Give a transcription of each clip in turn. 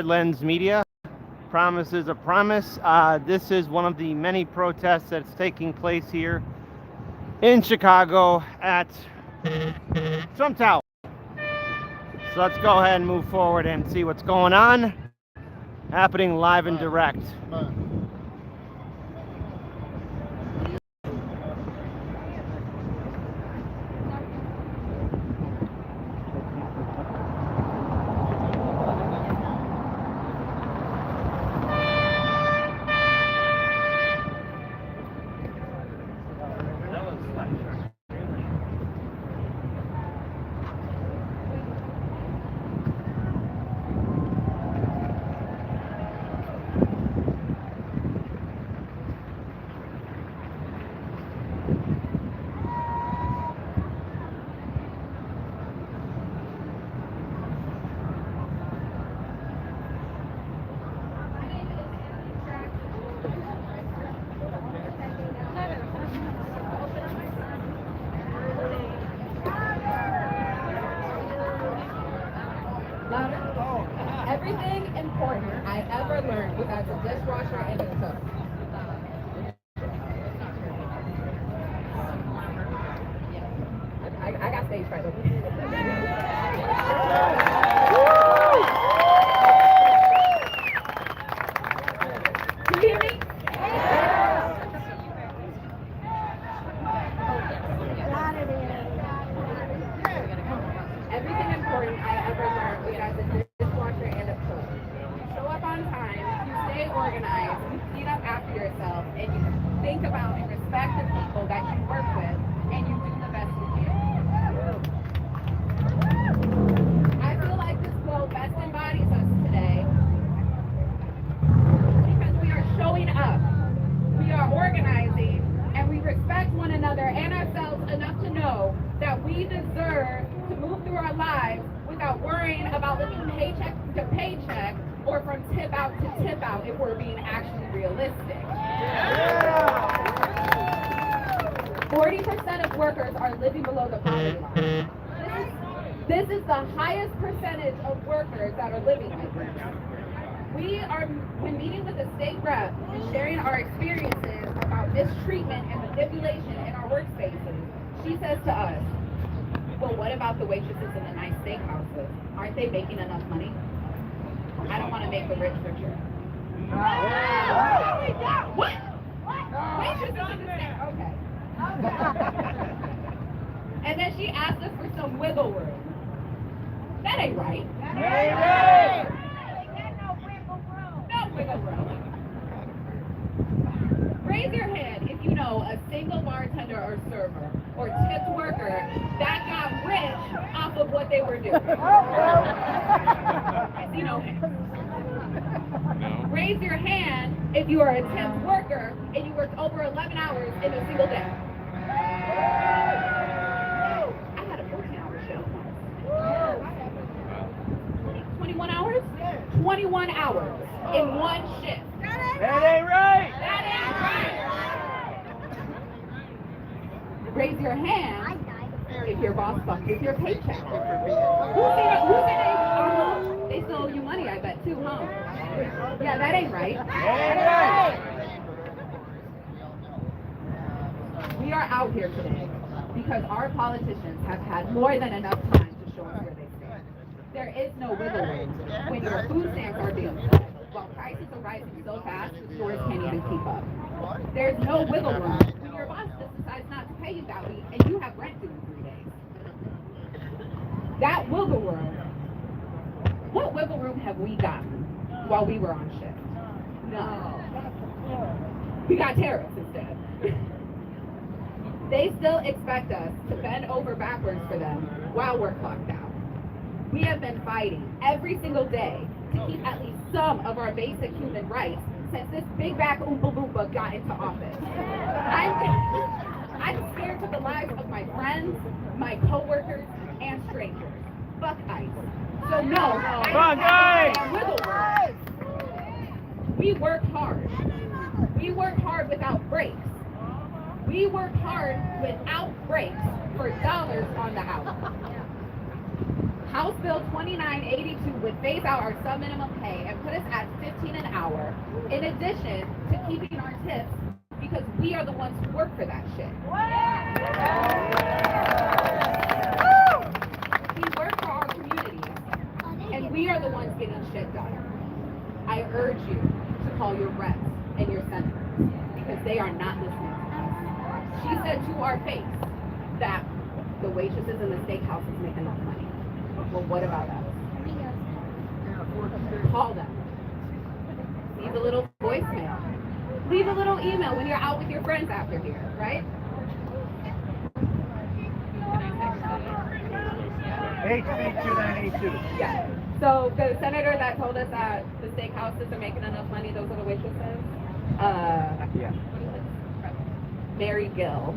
Lens Media. Promise is a promise. This is one of the many protests that's taking place here in Chicago at Trump Tower. So let's go ahead and move forward and see what's going on, happening live and direct. Everything important I ever learned was as a dishwasher and a cook. I got stage fright. Can you hear me? Everything important I ever learned was as a dishwasher and a cook. You show up on time, you stay organized, you clean up after yourself, and you think about and respect the people that you work with, and you do the best you can. I feel like this quote best embodies us today because we are showing up, we are organizing, and we respect one another and ourselves enough to know that we deserve to move through our lives without worrying about living paycheck to paycheck or from tip out to tip out if we're being actually realistic. 40% of workers are living below the poverty line. This is the highest percentage of workers that are living like this. When meeting with the state rep and sharing our experiences about mistreatment and manipulation in our workspaces, she says to us, well, what about the waitresses in the nice steakhouses? Aren't they making enough money? I don't want to make the rich richer. What? Waitresses in the steak? Okay. And then she asked us for some wiggle room. That ain't right. No wiggle room. Raise your hand if you know a single bartender or server or tipped worker that got rich off of what they were doing. I see no hands. Raise your hand if you are a tipped worker and you worked over 11 hours in a single day. I had a 14-hour shift once. 21 hours? 21 hours in one shift. That ain't right! That ain't right! Raise your hand if your boss fucked with your paycheck. They stole you money, I bet, too, huh? Yeah, that ain't right. We are out here today because our politicians have had more than enough time to show us where they stand. There is no wiggle room when your food stamps are being cut, while prices are rising so fast the stores can't even keep up. There's no wiggle room when your boss just decides not to pay you that week and you have rent due in 3 days. That wiggle room, what wiggle room have we gotten while we were on shift? No. We got tariffs instead. They still expect us to bend over backwards for them while we're clocked out. We have been fighting every single day to keep at least some of our basic human rights since this big back Oompa Loompa got into office. I'm scared for the lives of my friends, my coworkers, and strangers. Fuck ICE. So no, Fuck ICE! Wiggle room. We work hard. We work hard without breaks. We work hard without breaks for dollars on the hour. House Bill 2982 would phase out our sub-minimum pay and put us at $15 an hour, in addition to keeping our tips because we are the ones who work for that shit. We work for our communities, and we are the ones getting shit done. I urge you to call your reps and your senators because they are not listening to us. She said to our face that the waitresses in the steakhouses make enough money. Well, what about us? Call them. Leave a little voicemail. Leave a little email when you're out with your friends after here, right? HB 2982. Yeah. So the senator that told us that the steakhouses are making enough money, those are the waitresses. Yeah. Mary Gill.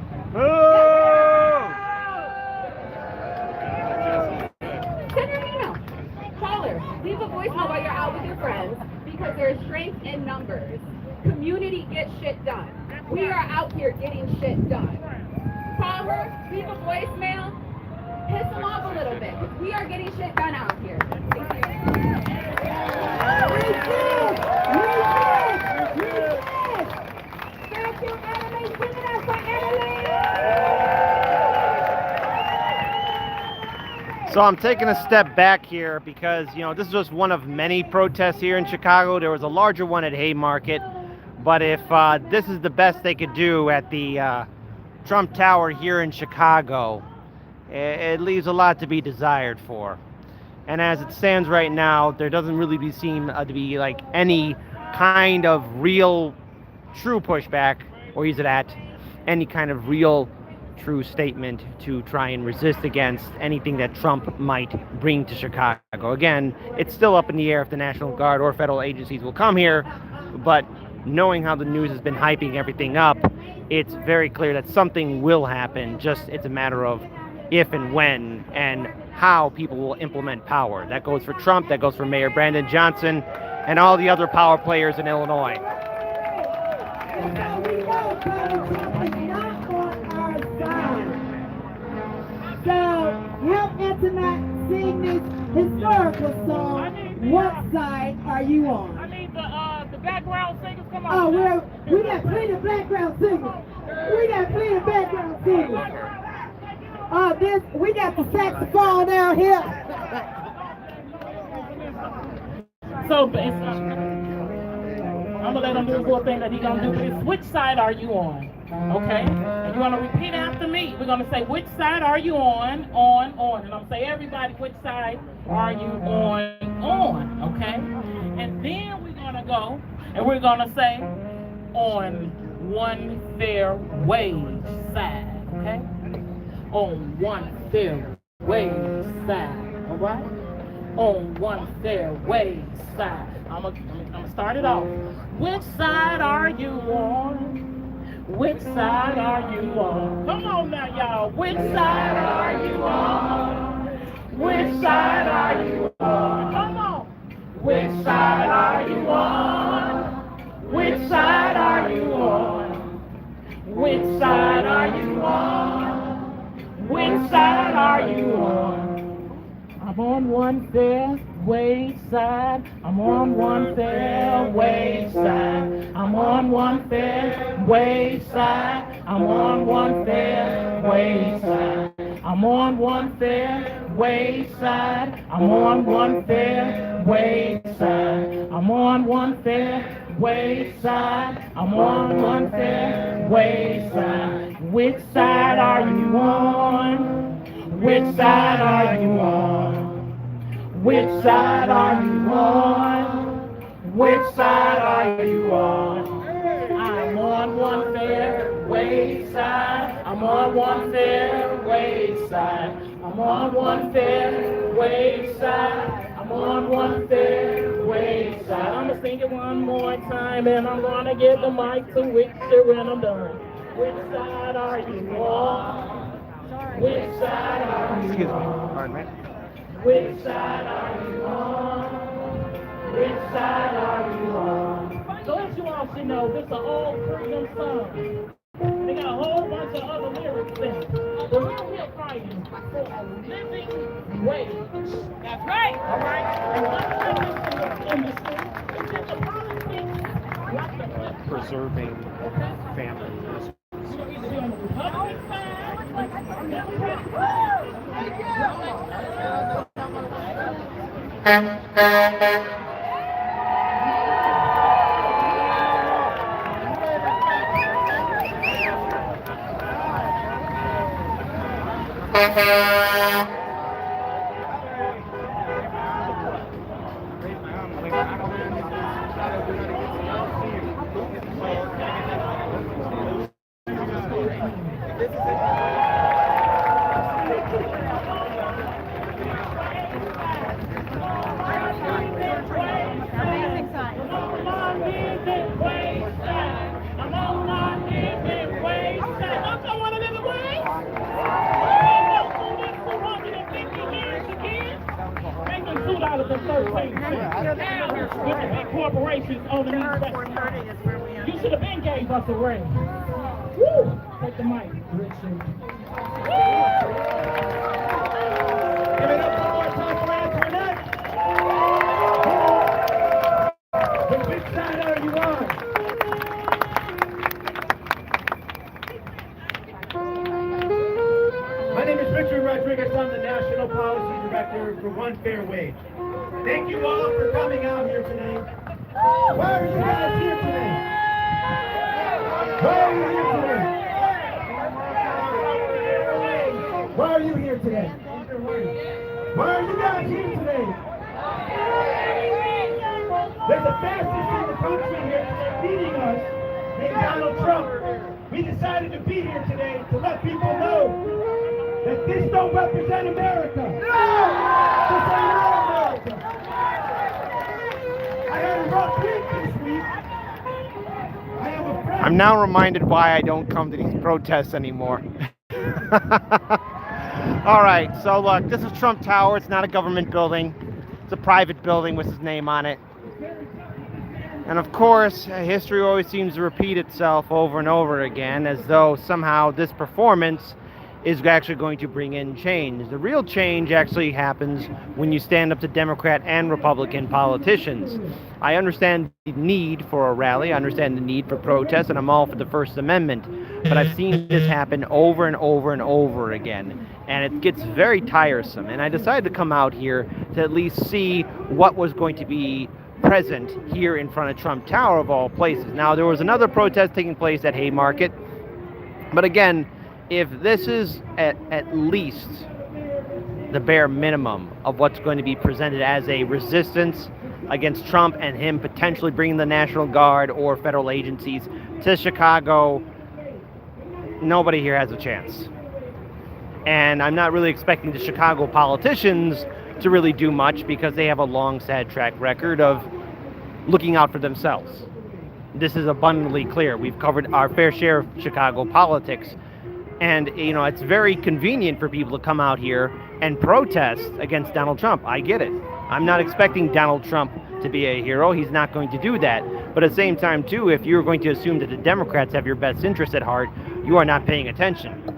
Send her an email. Call her. Leave a voicemail while you're out with your friends because there's strength in numbers. Community gets shit done. We are out here getting shit done. Call her. Leave a voicemail. Piss them off a little bit because we are getting shit done out here. Thank you, Emily. Give it up for Emily. So I'm taking a step back here because, this is just one of many protests here in Chicago. There was a larger one at Haymarket. But if this is the best they could do at the Trump Tower here in Chicago, it leaves a lot to be desired for. And as it stands right now, there doesn't really seem to be like any kind of real true pushback, or is it at any kind of real true statement to try and resist against anything that Trump might bring to Chicago. Again, it's still up in the air if the National Guard or federal agencies will come here, but knowing how the news has been hyping everything up, it's very clear that something will happen. Just it's a matter of if and when and how people will implement power. That goes for Trump, that goes for Mayor Brandon Johnson, and all the other power players in Illinois. So, help Antoinette sing this historical song. What side are you on? I need the background singers. Come on. Oh, we got plenty of background singers. We got plenty of background singers. We got the saxophone down here. So, I'm gonna let him do his little thing that he's gonna do. Is which side are you on? Okay? And you're gonna repeat after me. We're gonna say, which side are you on? And I'm gonna say, everybody, which side are you on? Okay? And then we're gonna go and we're gonna say, on one fair wage side. Okay? On one fair wage side. All right? On one fair wage side. I'm gonna start it off. Which side are you on? Which side are you on? Come on now, y'all. Which side are you on? Which side are you on? Come on. Which side are you on? Which side are you on? Which side are you on? Which side are you on? I'm on one fair wage side. I'm on one fair wage side. I'm on one fair wage side. I'm on one fair wage side. I'm on one fair wage side. I'm on one fair wage side. I'm on one fair wage side. I'm on one fair wage side. Which side are you on? Which side are you on? Which side are you on? Which side are you on? I'm on one fair wage side. I'm on one fair wage side. I'm on one fair wage side. I'm on one fair wage side. I'm gonna sing it one more time and I'm gonna give the mic to Victor when I'm done. Which side are you on? Which side are you Excuse me, on? pardon me. Which side are you on? Which side are you on? So as you all should know, this is an all freedom song. They got a whole bunch of other lyrics in it. But we're fighting for a living wage. That's right. All right? And one thing is that the politics like the Preserving families. you're either be on the Republican side or the Democratic side. Corporations owning these restaurants. You should have been gave us a raise. Woo! Take the mic, Richard. Give it up one more time for Antoinette. Which side are you on? My name is Richard Rodriguez. I'm the National Policy Director for One Fair Wage. Thank you all for coming out here today. Why are you guys here today? Why are you here today? Why are you here today? Why are you guys here today? There's a fascist in the country here leading us, named Donald Trump. We decided to be here today to let people know that this don't represent America. No! This ain't our America. I had a rough week this week. I have a friend. I'm now reminded why I don't come to these protests anymore. All right, so look, this is Trump Tower. It's not a government building. It's a private building with his name on it. And of course, history always seems to repeat itself over and over again, as though somehow this performance is actually going to bring in change. The real change actually happens when you stand up to Democrat and Republican politicians. I understand the need for a rally, I understand the need for protest, and I'm all for the First Amendment. But I've seen this happen over and over and over again, and it gets very tiresome. And I decided to come out here to at least see what was going to be present here in front of Trump Tower, of all places. Now, there was another protest taking place at Haymarket, but again, if this is at least the bare minimum of what's going to be presented as a resistance against Trump and him potentially bringing the National Guard or federal agencies to Chicago, nobody here has a chance. And I'm not really expecting the Chicago politicians to really do much because they have a long, sad track record of looking out for themselves. This is abundantly clear. We've covered our fair share of Chicago politics. And, you know, it's very convenient for people to come out here and protest against Donald Trump. I get it. I'm not expecting Donald Trump to be a hero. He's not going to do that. But at the same time, too, if you're going to assume that the Democrats have your best interest at heart, you are not paying attention. You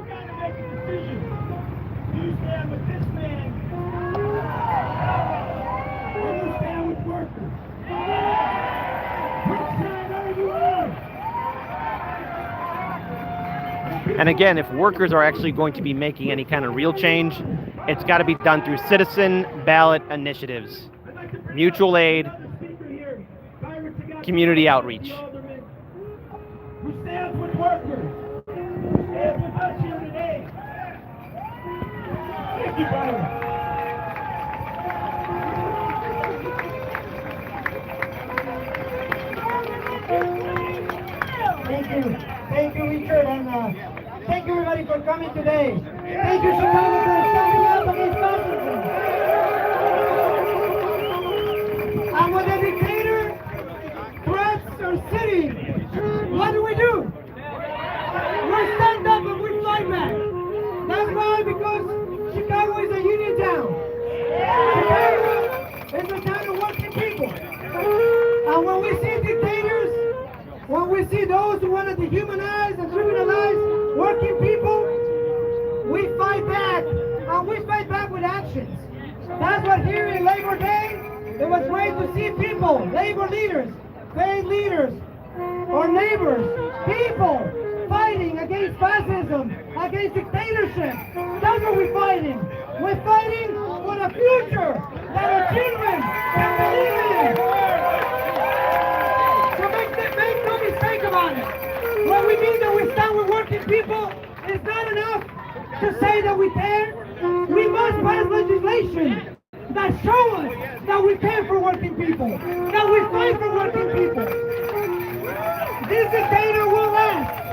gotta make a decision. You stand with this man, or you stand with workers. Which side are you on? And again, if workers are actually going to be making any kind of real change, it's got to be done through citizen ballot initiatives, mutual aid, community outreach. Who stands with workers? Who stands with us here today? Thank you, brother. Thank you, Richard, and thank you everybody for coming today. Thank you, Chicago, for standing up against fascism. And when the dictator threats our city, what do? We stand up and we fight back. That's why, because Chicago is a union town. Chicago is a town of working people. And when we see dictators, when we to see those who want to dehumanize and criminalize working people, we fight back. And we fight back with actions. That's what here in Labor Day, it was great to see people, labor leaders, faith leaders, our neighbors, people fighting against fascism, against dictatorship. That's what we're fighting. We're fighting for the future that our children can believe in. So make no mistake about it. What we mean that we stand with working people is not enough to say that we care. We must pass legislation that show us that we care for working people, that we fight for working people. This dictator will last.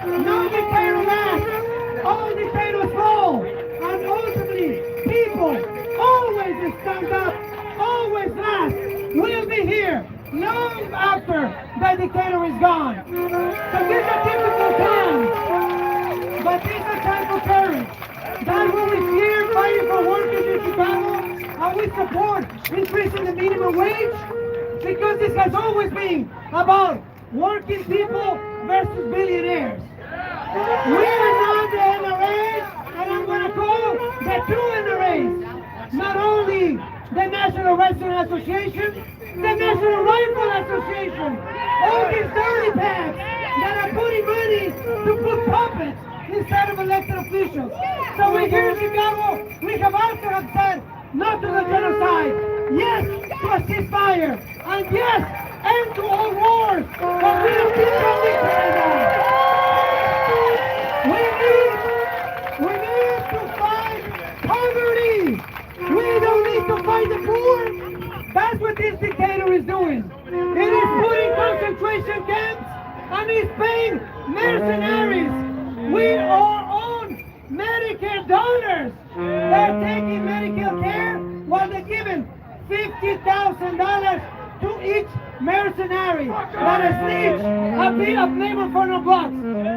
No dictator lasts. All dictators fall. And ultimately, people always stand up, always last, will be here long after the dictator is gone. So these are difficult times, but these are times for courage. That's why we're here fighting for workers in Chicago, and we support increasing the minimum wage, because this has always been about working people versus billionaires. We are not the NRA, and I'm going to call the two NRAs. Not only the National Wrestling Association, the National Rifle Association, all these dirty packs that are putting money to put puppets instead of elected officials. So we're here in Chicago, we have also said no to the genocide, yes to a ceasefire, and yes, end to all wars, but we don't need anymore. We need to fight poverty. We don't need to fight the poor. That's what this dictator is doing. It is putting concentration camps and he's paying mercenaries. We are on Medicare donors. They're taking medical care while they're giving $50,000 to each mercenary that has reached a bit of labor for no bucks.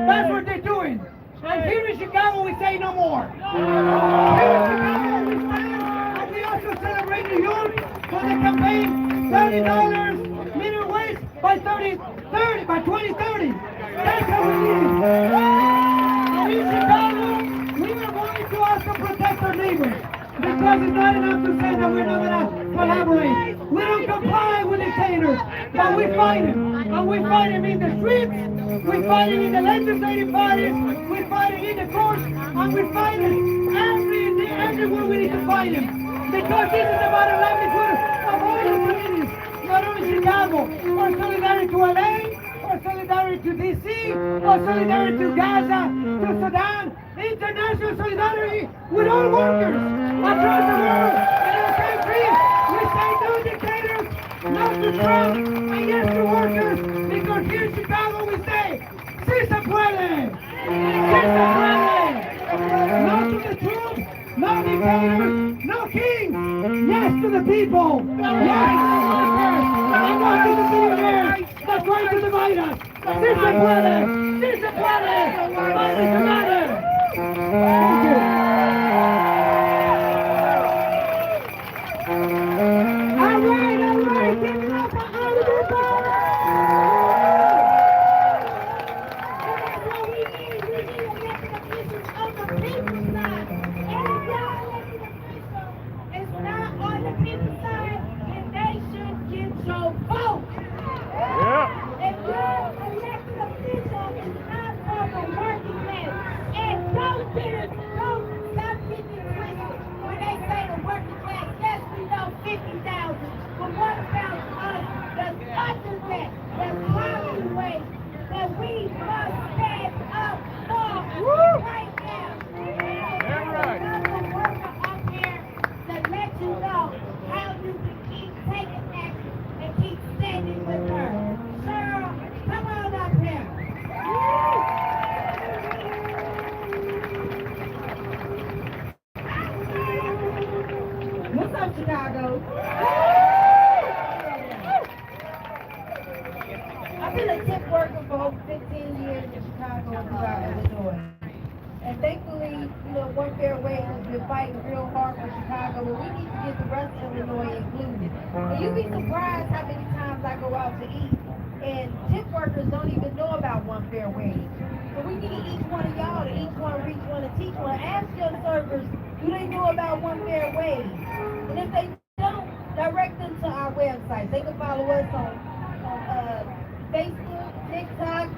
That's what they're doing. And here in Chicago, we say no more. Here in Chicago, we stand, and we also celebrate New York for the campaign, $30 minimum wage by 2030. That's how we live. And in Chicago, we are going to also protect our neighbors. Because it's not enough to say that we're not going to collaborate. We don't comply with dictators, but we fight him. And we fight him in the streets, we fight him in the legislative bodies, we fight him in the courts, and we fight him everywhere we need to fight him. Because this is about the livelihood of all the communities, not only Chicago, or solidarity to LA, or solidarity to DC, or solidarity to Gaza, to Sudan, international solidarity with all workers across the world and our country. We say no dictators, no to Trump, and yes to workers, because here in Chicago we say, si se puede, si se puede. No to the troops, no dictators, no kings, yes to the people, yes to the workers, and no to the billionaires that's trying to divide us. Si se puede, si se puede, madre to madre. Thank you. All right, give it up for everybody. That's what we need. We need elected officials on the people's side. And if y'all elected officials is not on the people's side, then they should get your vote. If your elected official is not for the working class, and don't stop getting twisted when they say the working class. Yes, we know 50,000, but what about us? The others that's poverty wage that we must stand up for right now. There's another worker up here to let you know how you can keep taking action and keep standing with her. Cheryl, come on up here. What's up, Chicago? I've been a tip worker for over 15 years in Chicago and throughout Illinois. And thankfully, One Fair Wage has been fighting real hard for Chicago, but we need to get the rest of Illinois included. And you'd be surprised how many times I go out to eat And tip workers don't even know about one fair wage. So we need each one of y'all to each one reach one and teach one. Ask your servers, do they know about one fair wage? And if they don't, direct them to our website. They can follow us on Facebook, TikTok,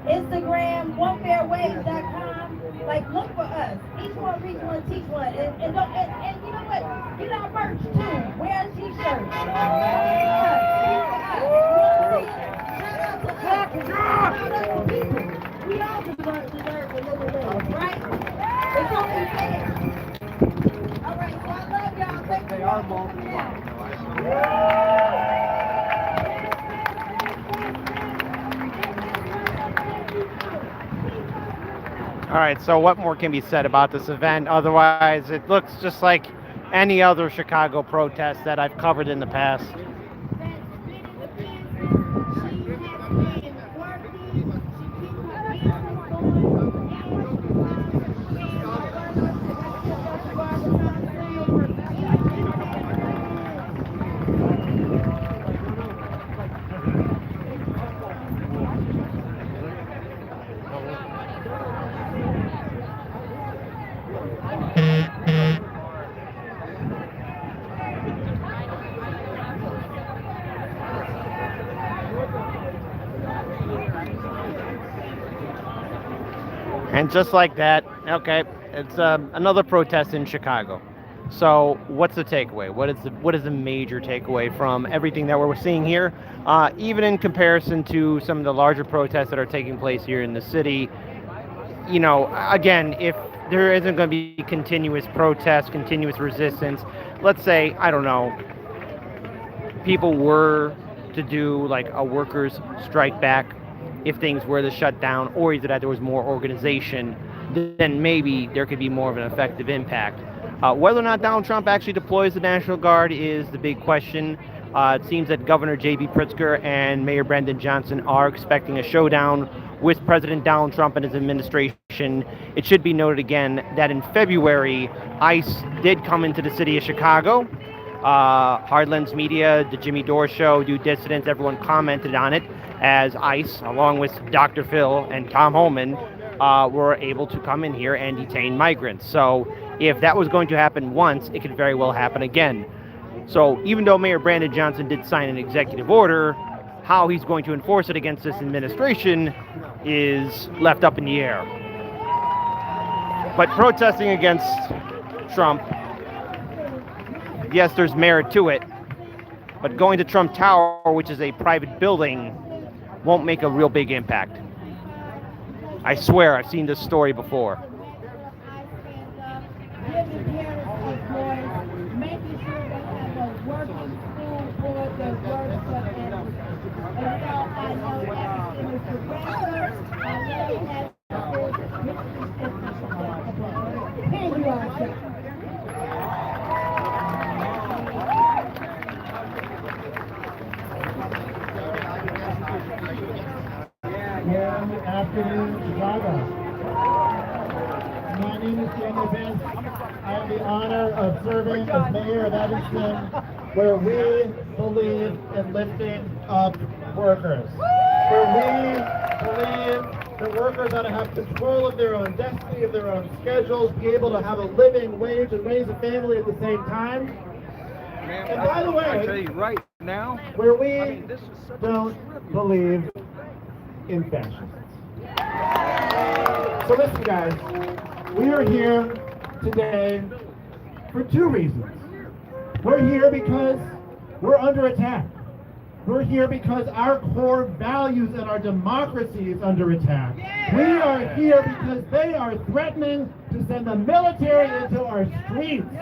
Instagram, onefairwage.com. Like, look for us. Each one reach one, teach one. And you know what? Get our merch too. Wear a t-shirt. We all deserve a little wage, right? It's only fair. All right, so I love y'all. Thank you all for coming out. All right, so what more can be said about this event? Otherwise, it looks just like any other Chicago protest that I've covered in the past. And just like that, okay, it's another protest in Chicago. So what's the takeaway? What is the major takeaway from everything that we're seeing here? Even in comparison to some of the larger protests that are taking place here in the city, you know, again, if there isn't going to be continuous protest, continuous resistance, let's say, I don't know, people were to do like a workers' strike back, if things were to shut down, or either that there was more organization, then maybe there could be more of an effective impact. Whether or not Donald Trump actually deploys the National Guard is the big question. It seems that Governor J.B. Pritzker and Mayor Brandon Johnson are expecting a showdown with President Donald Trump and his administration. It should be noted again that in February, ICE did come into the city of Chicago. Hardlands Media, the Jimmy Dore Show, Due Dissidents, everyone commented on it as ICE, along with Dr. Phil and Tom Homan, were able to come in here and detain migrants. So if that was going to happen once, it could very well happen again. So even though Mayor Brandon Johnson did sign an executive order, how he's going to enforce it against this administration is left up in the air. But protesting against Trump, yes, there's merit to it, but going to Trump Tower, which is a private building, won't make a real big impact. I swear, I've seen this story before. Giving parents a voice, making sure they have a working school board that works for them. And so I know everything is progressive. I know that here you are, sir. Good afternoon, Chicago. My name is Daniel Benz. I have the honor of serving as mayor of Evanston, where we believe in lifting up workers. Where we believe that workers ought to have control of their own destiny, of their own schedules, be able to have a living wage and raise a family at the same time. And by the way, I tell you right now, where we don't believe in fashion. So listen, guys, we are here today for two reasons. We're here because we're under attack. We're here because our core values and our democracy is under attack. We are here because they are threatening to send the military into our streets to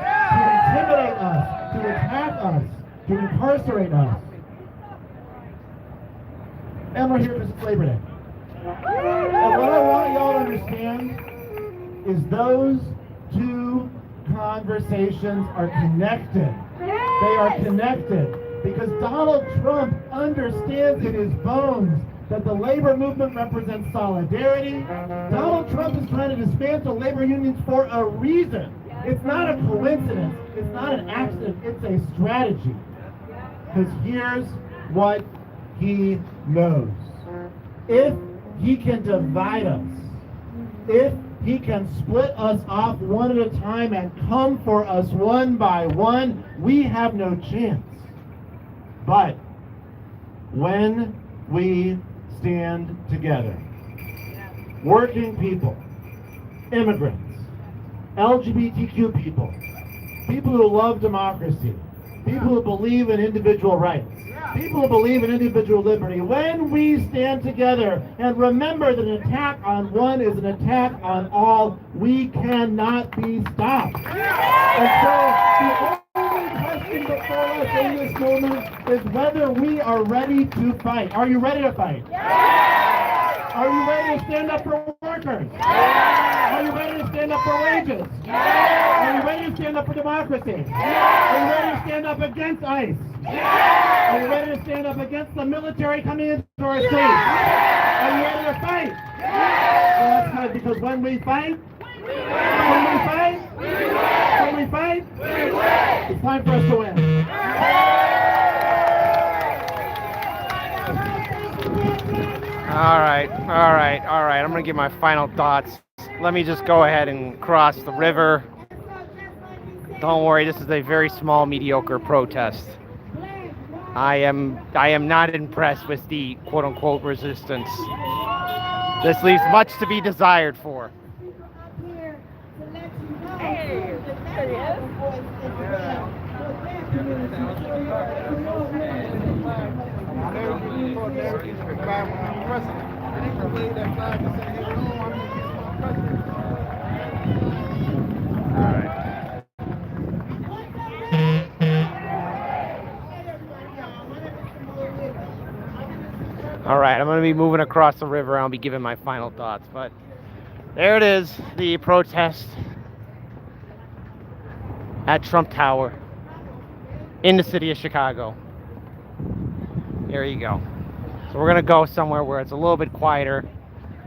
intimidate us, to attack us, to incarcerate us. And we're here because it's Labor Day. And what I want y'all to understand is those two conversations are connected. They are connected because Donald Trump understands in his bones that the labor movement represents solidarity. Donald Trump is trying to dismantle labor unions for a reason. It's not a coincidence. It's not an accident. It's a strategy. Because here's what he knows. If he can divide us, if he can split us off one at a time and come for us one by one, we have no chance. But when we stand together, working people, immigrants, LGBTQ people, people who love democracy, people who believe in individual rights, people who believe in individual liberty, when we stand together and remember that an attack on one is an attack on all, we cannot be stopped. And so the only question before us in this moment is whether we are ready to fight. Are you ready to fight? Are you ready to stand up for workers? Are you ready to stand up for wages? Are you ready to stand up for democracy? Are you ready to stand up against ICE? Are you ready to stand up against the military coming into our streets? Are you ready to fight? Well, that's good, because when we fight, it's time for us to win. All right. I'm going to give my final thoughts. Let me just go ahead and cross the river. Don't worry, this is a very small, mediocre protest. I am not impressed with the quote-unquote resistance. This leaves much to be desired for. All right, I'm going to be moving across the river. I'll be giving my final thoughts. But there it is, the protest at Trump Tower in the city of Chicago. There you go. So we're going to go somewhere where it's a little bit quieter.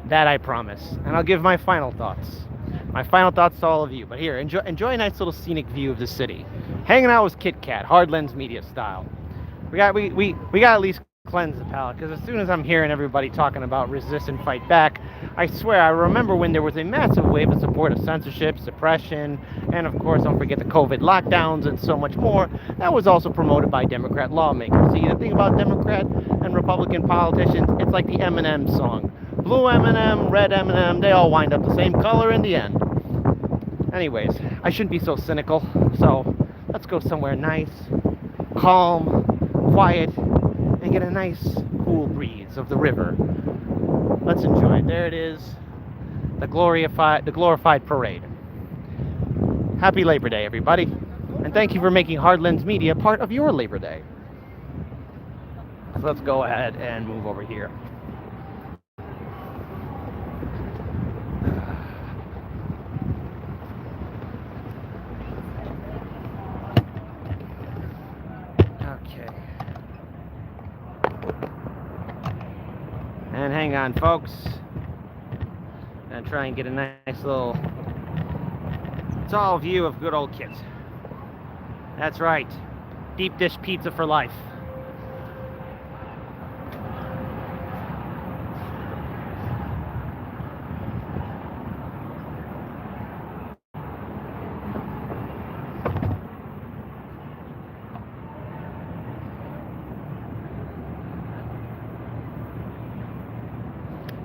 That I promise. And I'll give my final thoughts. My final thoughts to all of you. But here, enjoy a nice little scenic view of the city. Hanging out with Kit Kat, hard lens media style. We got at least cleanse the palate, because as soon as I'm hearing everybody talking about resist and fight back, I swear I remember when there was a massive wave of support of censorship, suppression, and of course don't forget the COVID lockdowns and so much more. That was also promoted by Democrat lawmakers. See, the thing about Democrat and Republican politicians, it's like the Eminem song. Blue M&M, red M&M, they all wind up the same color in the end. Anyways, I shouldn't be so cynical, so let's go somewhere nice, calm, quiet, and get a nice cool breeze of the river. Let's enjoy it. There it is, the glorified parade. Happy Labor Day, everybody, and thank you for making Hard Lens Media part of your Labor Day. So let's go ahead and move over here. Okay. And hang on, folks. And try and get a nice little tall view of good old Kit. That's right. Deep dish pizza for life.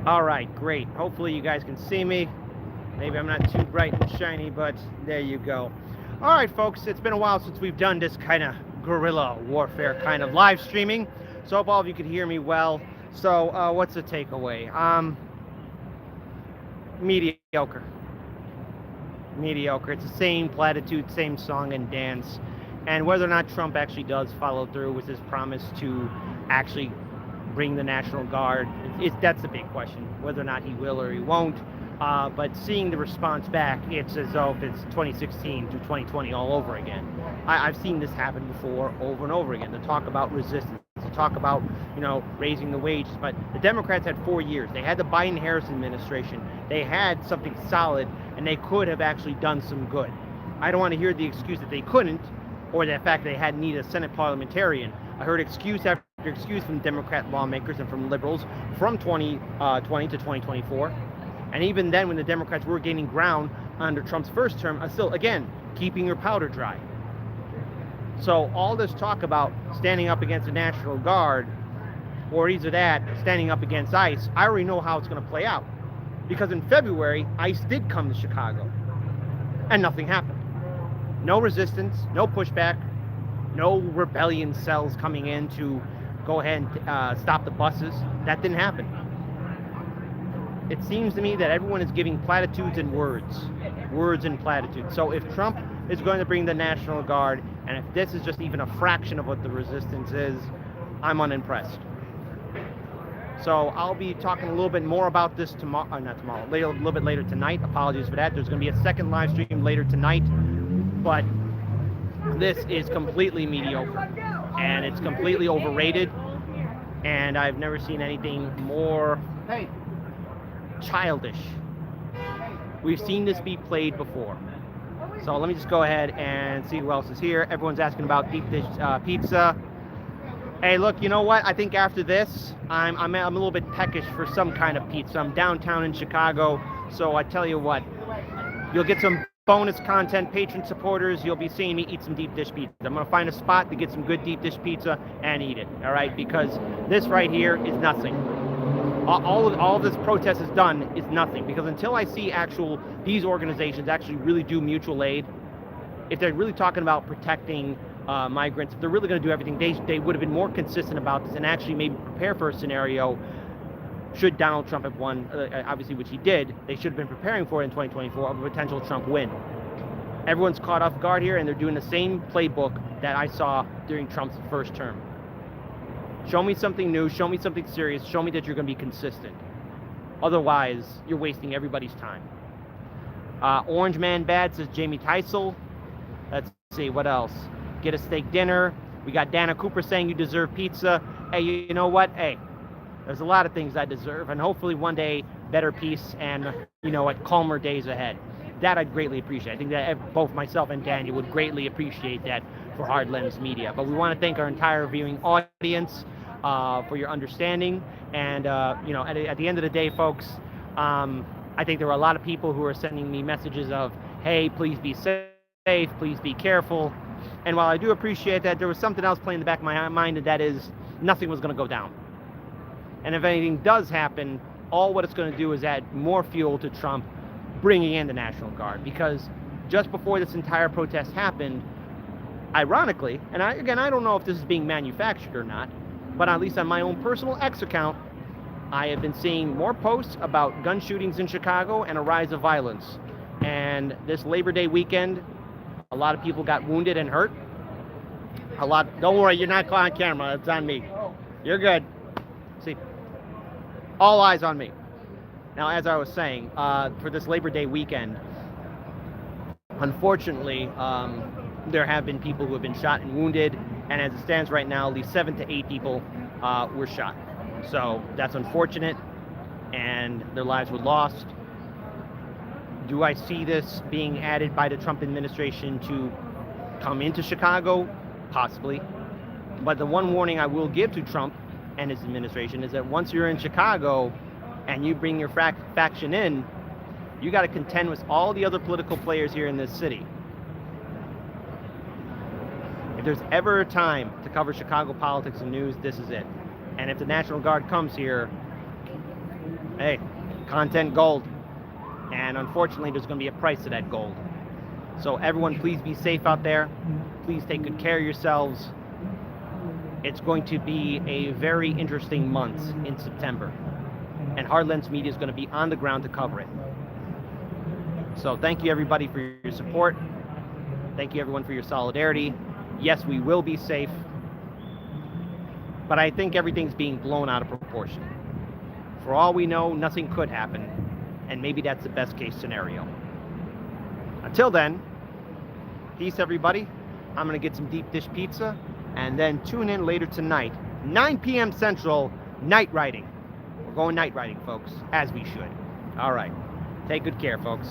All right, great. Hopefully you guys can see me. Maybe I'm not too bright and shiny, but there you go. All right, folks, it's been a while since we've done this kind of guerrilla warfare kind of live streaming. So I hope all of you can hear me well. So what's the takeaway? Mediocre. Mediocre. It's the same platitude, same song and dance. And whether or not Trump actually does follow through with his promise to actually bring the National Guard, that's the big question, whether or not he will or he won't. But seeing the response back, it's as though it's 2016 to 2020 all over again. I've seen this happen before over and over again. To talk about resistance, to talk about, raising the wages. But the Democrats had 4 years. They had the Biden-Harris administration. They had something solid, and they could have actually done some good. I don't want to hear the excuse that they couldn't, or the fact they hadn't needed a Senate parliamentarian. I heard excuse after excuse from Democrat lawmakers and from liberals from 2020 to 2024. And even then, when the Democrats were gaining ground under Trump's first term, still, again, keeping your powder dry. So all this talk about standing up against the National Guard, or either that, standing up against ICE, I already know how it's going to play out. Because in February, ICE did come to Chicago, and nothing happened. No resistance, no pushback, no rebellion cells coming in to go ahead and stop the buses. That didn't happen. It seems to me that everyone is giving platitudes and words and platitudes. So if Trump is going to bring the National Guard, and if this is just even a fraction of what the resistance is, I'm unimpressed. So I'll be talking a little bit more about this tomorrow, a little bit later tonight. Apologies for that. There's going to be a second live stream later tonight, but this is completely mediocre, and it's completely overrated, and I've never seen anything more childish. We've seen this be played before. So let me just go ahead and see who else is here. Everyone's asking about deep dish pizza. Hey, look, you know what? I think after this, I'm a little bit peckish for some kind of pizza. I'm downtown in Chicago, so I tell you what, you'll get some bonus content, patron supporters. You'll be seeing me eat some deep dish pizza. I'm gonna find a spot to get some good deep dish pizza and eat it. All right, because this right here is nothing. All this protest has done is nothing, because until I see these organizations actually really do mutual aid, if they're really talking about protecting migrants, if they're really going to do everything, they would have been more consistent about this and actually maybe prepare for a scenario should Donald Trump have won, obviously, which he did. They should have been preparing for it in 2024 of a potential Trump win. Everyone's caught off guard here, and they're doing the same playbook that I saw during Trump's first term. Show me something new, show me something serious, show me that you're going to be consistent. Otherwise, you're wasting everybody's time. Orange Man Bad says Jamie Teisel. Let's see, what else? Get a steak dinner. We got Dana Cooper saying you deserve pizza. Hey, you know what? Hey, there's a lot of things I deserve, and hopefully one day better peace and, you know what, calmer days ahead. That I'd greatly appreciate. I think that both myself and Daniel would greatly appreciate that for Hard Lens Media. But we want to thank our entire viewing audience for your understanding. And, you know, at the end of the day, folks, I think there were a lot of people who are sending me messages of, hey, please be safe, please be careful. And while I do appreciate that, there was something else playing in the back of my mind, and that is nothing was going to go down. And if anything does happen, all what it's going to do is add more fuel to Trump bringing in the National Guard. Because just before this entire protest happened, ironically, and I don't know if this is being manufactured or not, but at least on my own personal X account, I have been seeing more posts about gun shootings in Chicago and a rise of violence. And this Labor Day weekend, a lot of people got wounded and hurt. Don't worry, you're not on camera, it's on me. You're good. See, all eyes on me. Now, as I was saying, for this Labor Day weekend, unfortunately, there have been people who have been shot and wounded, and as it stands right now, at least 7 to 8 people were shot. So that's unfortunate, and their lives were lost. Do I see this being added by the Trump administration to come into Chicago? Possibly. But the one warning I will give to Trump and his administration is that once you're in Chicago and you bring your faction in, you got to contend with all the other political players here in this city. If there's ever a time to cover Chicago politics and news, this is it. And if the National Guard comes here, hey, content gold. And unfortunately, there's going to be a price to that gold. So everyone, please be safe out there. Please take good care of yourselves. It's going to be a very interesting month in September. And Hard Lens Media is going to be on the ground to cover it. So thank you, everybody, for your support. Thank you, everyone, for your solidarity. Yes, we will be safe. But I think everything's being blown out of proportion. For all we know, nothing could happen. And maybe that's the best case scenario. Until then, peace, everybody. I'm going to get some deep dish pizza and then tune in later tonight, 9 p.m. Central, night riding. We're going night riding, folks, as we should. All right. Take good care, folks.